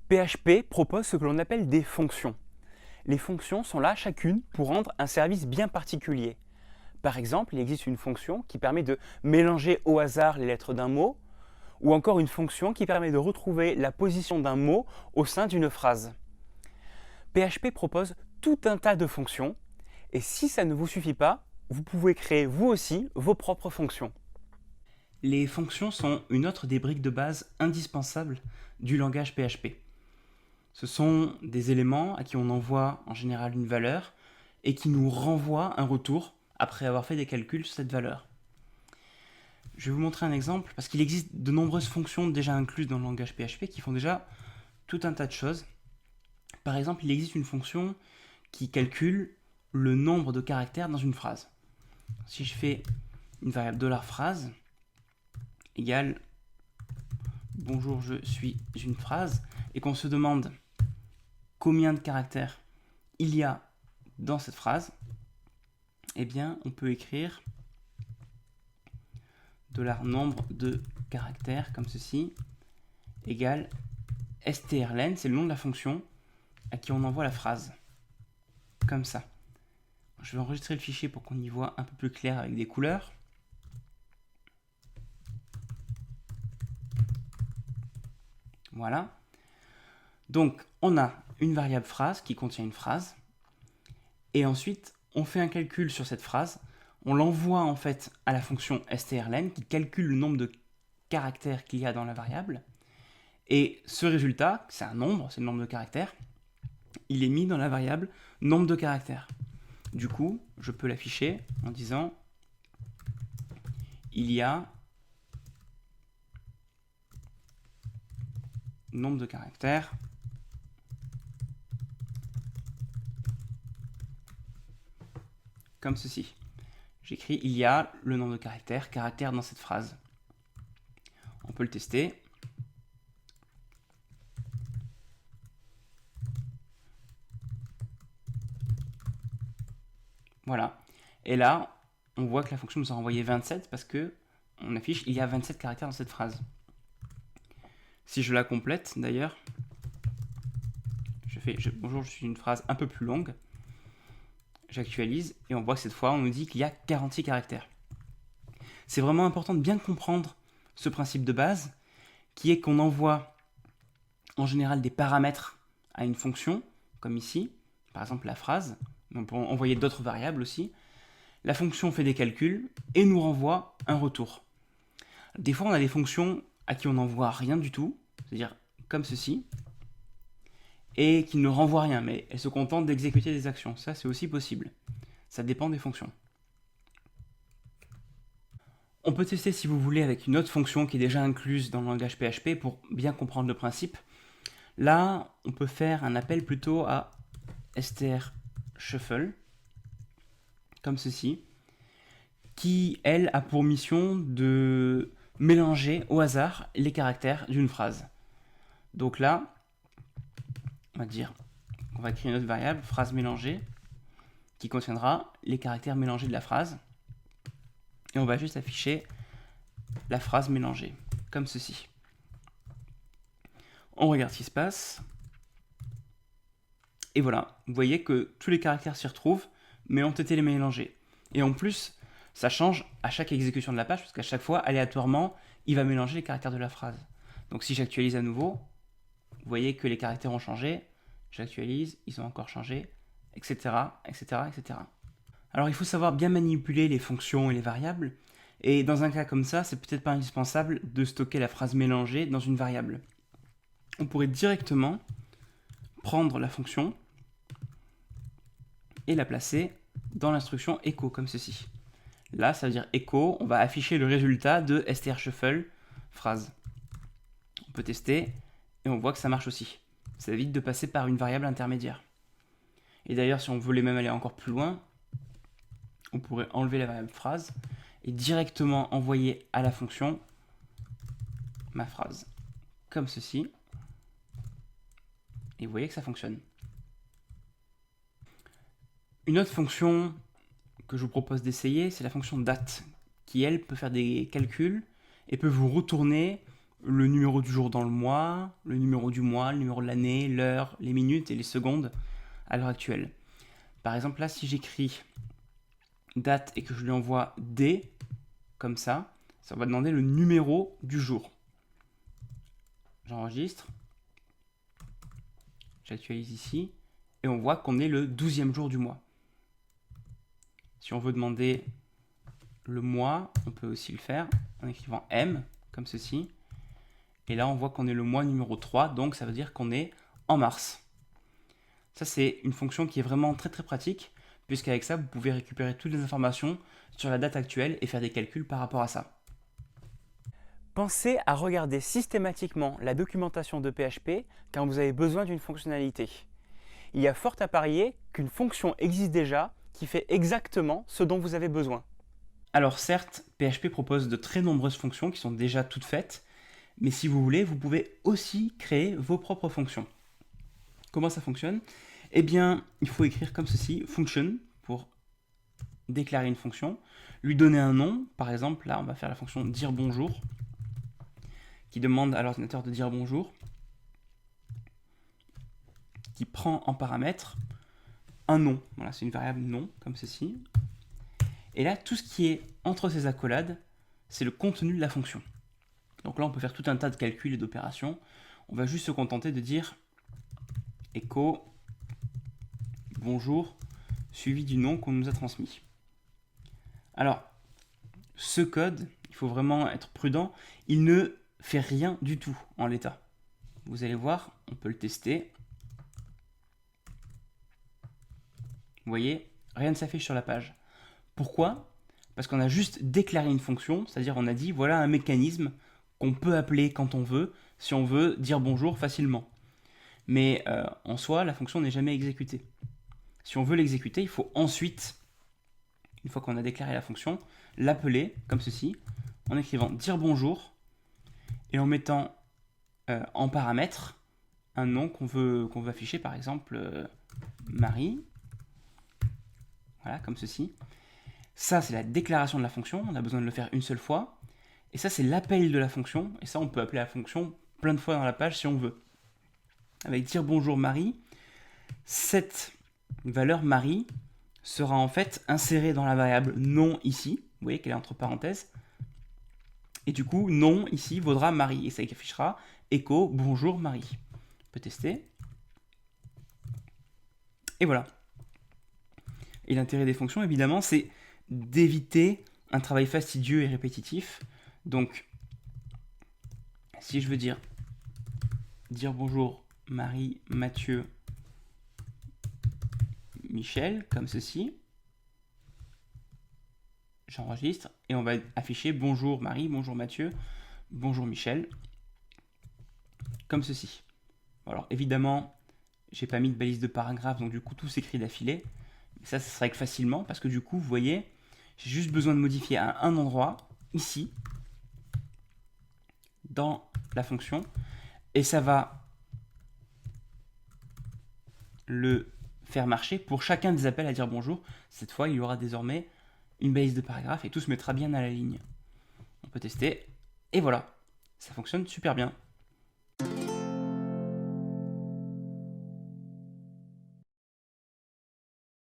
PHP propose ce que l'on appelle des fonctions. Les fonctions sont là chacune pour rendre un service bien particulier. Par exemple, il existe une fonction qui permet de mélanger au hasard les lettres d'un mot, ou encore une fonction qui permet de retrouver la position d'un mot au sein d'une phrase. PHP propose tout un tas de fonctions, et si ça ne vous suffit pas, vous pouvez créer vous aussi vos propres fonctions. Les fonctions sont une autre des briques de base indispensables du langage PHP. Ce sont des éléments à qui on envoie en général une valeur et qui nous renvoient un retour après avoir fait des calculs sur cette valeur. Je vais vous montrer un exemple parce qu'il existe de nombreuses fonctions déjà incluses dans le langage PHP qui font déjà tout un tas de choses. Par exemple, il existe une fonction qui calcule le nombre de caractères dans une phrase. Si je fais une variable $phrase égale bonjour, je suis une phrase, et qu'on se demande combien de caractères il y a dans cette phrase, eh bien, on peut écrire $nombre de caractères comme ceci, égale strlen, c'est le nom de la fonction à qui on envoie la phrase, comme ça. Je vais enregistrer le fichier pour qu'on y voit un peu plus clair avec des couleurs. Voilà. Donc, on a une variable phrase qui contient une phrase. Et ensuite, on fait un calcul sur cette phrase. On l'envoie en fait à la fonction strlen qui calcule le nombre de caractères qu'il y a dans la variable. Et ce résultat, c'est un nombre, c'est le nombre de caractères, il est mis dans la variable nombre de caractères. Du coup, je peux l'afficher en disant il y a nombre de caractères comme ceci. J'écris il y a le nombre de caractères dans cette phrase. On peut le tester. Voilà. Et là, on voit que la fonction nous a renvoyé 27 parce que on affiche il y a 27 caractères dans cette phrase. Si je la complète d'ailleurs, bonjour, je suis une phrase un peu plus longue. J'actualise et on voit que cette fois on nous dit qu'il y a 46 caractères. C'est vraiment important de bien comprendre ce principe de base qui est qu'on envoie en général des paramètres à une fonction, comme ici, par exemple la phrase, on peut envoyer d'autres variables aussi. La fonction fait des calculs et nous renvoie un retour. Des fois on a des fonctions à qui on n'envoie rien du tout, c'est-à-dire comme ceci, et qui ne renvoient rien, mais elles se contentent d'exécuter des actions. Ça, c'est aussi possible. Ça dépend des fonctions. On peut tester, si vous voulez, avec une autre fonction qui est déjà incluse dans le langage PHP pour bien comprendre le principe. Là, on peut faire un appel plutôt à strshuffle, comme ceci, qui, elle, a pour mission de mélanger au hasard les caractères d'une phrase. Donc là, on va créer une autre variable, phrase mélangée, qui contiendra les caractères mélangés de la phrase. Et on va juste afficher la phrase mélangée, comme ceci. On regarde ce qui se passe. Et voilà, vous voyez que tous les caractères s'y retrouvent, mais ont été mélangés. Et en plus, ça change à chaque exécution de la page, parce qu'à chaque fois, aléatoirement, il va mélanger les caractères de la phrase. Donc si j'actualise à nouveau, vous voyez que les caractères ont changé, j'actualise, ils ont encore changé, etc., etc., etc. Alors il faut savoir bien manipuler les fonctions et les variables, et dans un cas comme ça, c'est peut-être pas indispensable de stocker la phrase mélangée dans une variable. On pourrait directement prendre la fonction et la placer dans l'instruction echo, comme ceci. Là, ça veut dire echo, on va afficher le résultat de strshuffle phrase. On peut tester, et on voit que ça marche aussi. Ça évite de passer par une variable intermédiaire. Et d'ailleurs, si on voulait même aller encore plus loin, on pourrait enlever la variable phrase et directement envoyer à la fonction ma phrase, comme ceci. Et vous voyez que ça fonctionne. Une autre fonction que je vous propose d'essayer, c'est la fonction date, qui elle peut faire des calculs et peut vous retourner le numéro du jour dans le mois, le numéro du mois, le numéro de l'année, l'heure, les minutes et les secondes à l'heure actuelle. Par exemple, là, si j'écris date et que je lui envoie D, comme ça va demander le numéro du jour. J'enregistre, j'actualise ici, et on voit qu'on est le 12e jour du mois. Si on veut demander le mois, on peut aussi le faire en écrivant M, comme ceci. Et là, on voit qu'on est le mois numéro 3, donc ça veut dire qu'on est en mars. Ça, c'est une fonction qui est vraiment très très pratique, puisqu'avec ça, vous pouvez récupérer toutes les informations sur la date actuelle et faire des calculs par rapport à ça. Pensez à regarder systématiquement la documentation de PHP quand vous avez besoin d'une fonctionnalité. Il y a fort à parier qu'une fonction existe déjà qui fait exactement ce dont vous avez besoin. Alors certes, PHP propose de très nombreuses fonctions qui sont déjà toutes faites, mais si vous voulez, vous pouvez aussi créer vos propres fonctions. Comment ça fonctionne? Eh bien, il faut écrire comme ceci, function, pour déclarer une fonction, lui donner un nom, par exemple, là on va faire la fonction dire bonjour, qui demande à l'ordinateur de dire bonjour, qui prend en paramètre un nom, voilà, c'est une variable nom, comme ceci. Et là, tout ce qui est entre ces accolades, c'est le contenu de la fonction. Donc là, on peut faire tout un tas de calculs et d'opérations. On va juste se contenter de dire echo bonjour suivi du nom qu'on nous a transmis. Alors, ce code, il faut vraiment être prudent, il ne fait rien du tout en l'état. Vous allez voir, on peut le tester. Vous voyez, rien ne s'affiche sur la page. Pourquoi? Parce qu'on a juste déclaré une fonction, c'est-à-dire on a dit voilà un mécanisme qu'on peut appeler quand on veut, si on veut dire bonjour facilement. Mais en soi, la fonction n'est jamais exécutée. Si on veut l'exécuter, il faut ensuite, une fois qu'on a déclaré la fonction, l'appeler comme ceci, en écrivant dire bonjour et en mettant en paramètre un nom qu'on veut afficher, par exemple Marie. Voilà, comme ceci. Ça, c'est la déclaration de la fonction. On a besoin de le faire une seule fois. Et ça, c'est l'appel de la fonction. Et ça, on peut appeler la fonction plein de fois dans la page si on veut. Avec dire bonjour Marie, cette valeur Marie sera en fait insérée dans la variable nom ici. Vous voyez qu'elle est entre parenthèses. Et du coup, nom ici vaudra Marie. Et ça affichera echo bonjour Marie. On peut tester. Et voilà. Et l'intérêt des fonctions, évidemment, c'est d'éviter un travail fastidieux et répétitif. Donc, si je veux dire bonjour Marie, Mathieu, Michel, comme ceci, j'enregistre et on va afficher bonjour Marie, bonjour Mathieu, bonjour Michel, comme ceci. Alors évidemment, j'ai pas mis de balise de paragraphe, donc du coup tout s'écrit d'affilée. Ça se règle facilement parce que du coup, vous voyez, j'ai juste besoin de modifier à un endroit, ici, dans la fonction, et ça va le faire marcher pour chacun des appels à dire bonjour. Cette fois, il y aura désormais une balise de paragraphe et tout se mettra bien à la ligne. On peut tester, et voilà, ça fonctionne super bien.